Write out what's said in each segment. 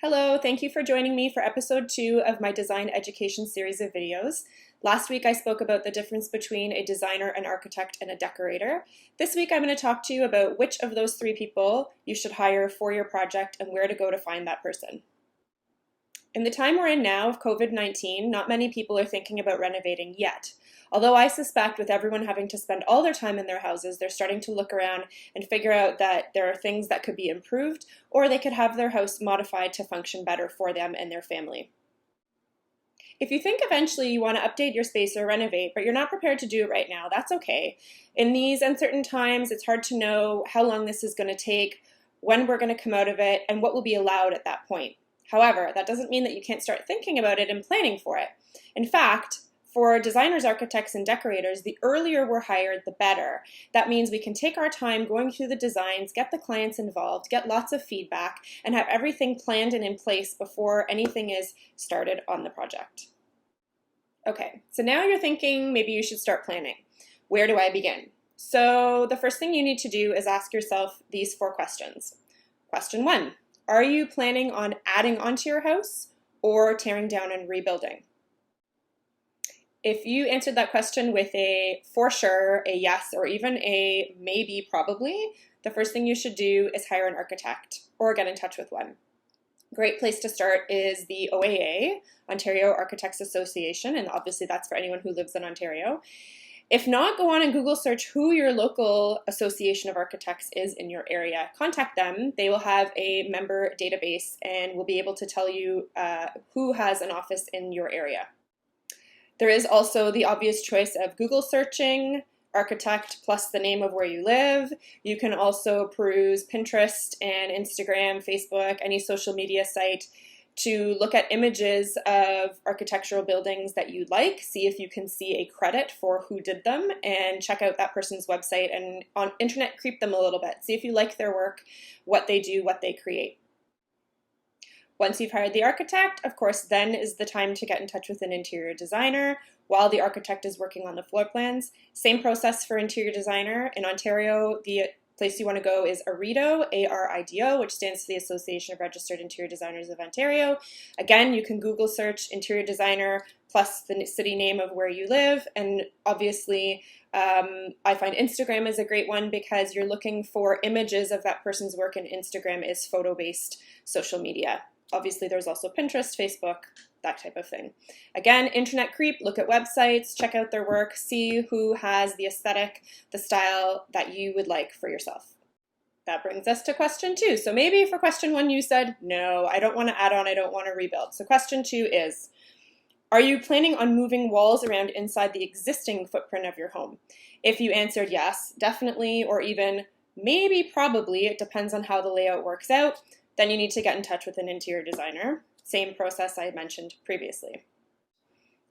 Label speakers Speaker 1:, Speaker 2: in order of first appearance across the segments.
Speaker 1: Hello, thank you for joining me for episode 2 of my design education series of videos. Last week I spoke about the difference between a designer, an architect, and a decorator. This week I'm going to talk to you about which of those three people you should hire for your project and where to go to find that person. In the time we're in now of COVID-19, not many people are thinking about renovating yet. Although I suspect with everyone having to spend all their time in their houses, they're starting to look around and figure out that there are things that could be improved, or they could have their house modified to function better for them and their family. If you think eventually you want to update your space or renovate, but you're not prepared to do it right now, that's okay. In these uncertain times, it's hard to know how long this is going to take, when we're going to come out of it, and what will be allowed at that point. However, that doesn't mean that you can't start thinking about it and planning for it. In fact, for designers, architects, and decorators, the earlier we're hired, the better. That means we can take our time going through the designs, get the clients involved, get lots of feedback, and have everything planned and in place before anything is started on the project. Okay, so now you're thinking maybe you should start planning. Where do I begin? So the first thing you need to do is ask yourself these 4 questions. Question 1, are you planning on adding onto your house or tearing down and rebuilding? If you answered that question with a for sure, a yes, or even a maybe, probably, the first thing you should do is hire an architect or get in touch with one. Great place to start is the OAA, Ontario Architects Association, and obviously that's for anyone who lives in Ontario. If not, go on and Google search who your local association of architects is in your area. Contact them. They will have a member database and will be able to tell you who has an office in your area. There is also the obvious choice of Google searching architect plus the name of where you live. You can also peruse Pinterest and Instagram, Facebook, any social media site to look at images of architectural buildings that you like, see if you can see a credit for who did them, and check out that person's website and on internet creep them a little bit. See if you like their work, what they do, what they create. Once you've hired the architect, of course, then is the time to get in touch with an interior designer while the architect is working on the floor plans. Same process for interior designer. In Ontario, the place you want to go is ARIDO, A-R-I-D-O, which stands for the Association of Registered Interior Designers of Ontario. Again, you can Google search interior designer plus the city name of where you live. And obviously, I find Instagram is a great one because you're looking for images of that person's work, and Instagram is photo-based social media. Obviously, there's also Pinterest, Facebook, that type of thing. Again, internet creep, look at websites, check out their work, see who has the aesthetic, the style that you would like for yourself. That brings us to question 2. So maybe for question 1 you said, no, I don't want to add on, I don't want to rebuild. So question 2 is, are you planning on moving walls around inside the existing footprint of your home? If you answered yes, definitely, or even maybe, probably, it depends on how the layout works out, then you need to get in touch with an interior designer. Same process I mentioned previously.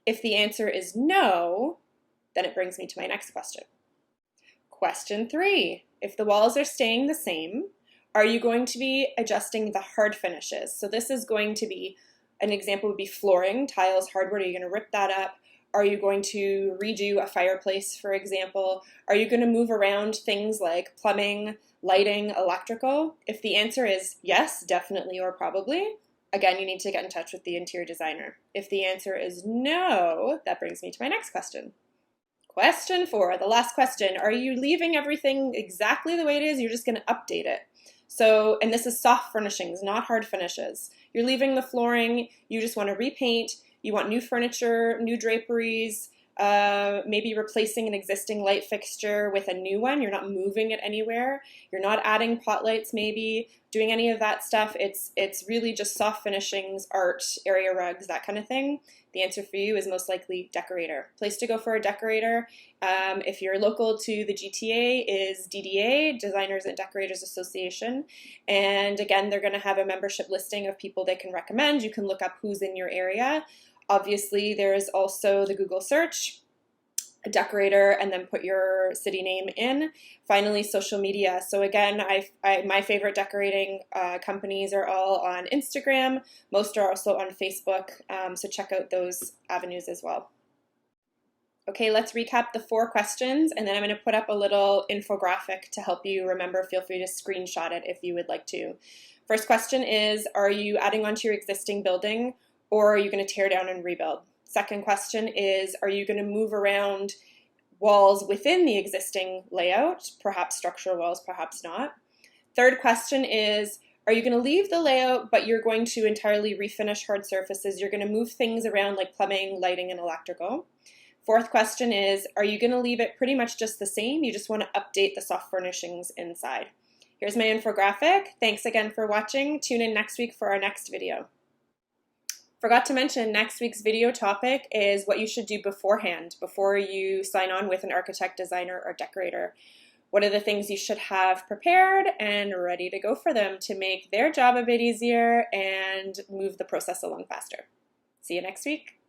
Speaker 1: If the answer is no, then it brings me to my next question. Question 3, if the walls are staying the same, are you going to be adjusting the hard finishes? So this is going to be, an example would be flooring, tiles, hardwood. Are you going to rip that up? Are you going to redo a fireplace, for example? Are you going to move around things like plumbing, lighting, electrical? If the answer is yes, definitely or probably, again, you need to get in touch with the interior designer. If the answer is no, that brings me to my next question. Question 4, the last question. Are you leaving everything exactly the way it is? You're just going to update it. So, and this is soft furnishings, not hard finishes. You're leaving the flooring, you just want to repaint, you want new furniture, new draperies, maybe replacing an existing light fixture with a new one. You're not moving it anywhere. You're not adding pot lights, maybe doing any of that stuff. It's really just soft finishings, art, area rugs, that kind of thing. The answer for you is most likely decorator. Place to go for a decorator, if you're local to the GTA, is DDA, Designers and Decorators Association. And again, they're going to have a membership listing of people they can recommend. You can look up who's in your area. Obviously, there's also the Google search, a decorator, and then put your city name in. Finally, social media. So again, my favorite decorating companies are all on Instagram. Most are also on Facebook, so check out those avenues as well. Okay, let's recap the 4 questions, and then I'm going to put up a little infographic to help you remember. Feel free to screenshot it if you would like to. First question is, are you adding on to your existing building, or are you going to tear down and rebuild? Second question is, are you going to move around walls within the existing layout, perhaps structural walls, perhaps not? Third question is, are you going to leave the layout, but you're going to entirely refinish hard surfaces? You're going to move things around like plumbing, lighting, and electrical. Fourth question is, are you going to leave it pretty much just the same? You just want to update the soft furnishings inside. Here's my infographic. Thanks again for watching. Tune in next week for our next video. Forgot to mention, next week's video topic is what you should do beforehand, before you sign on with an architect, designer, or decorator. What are the things you should have prepared and ready to go for them to make their job a bit easier and move the process along faster? See you next week.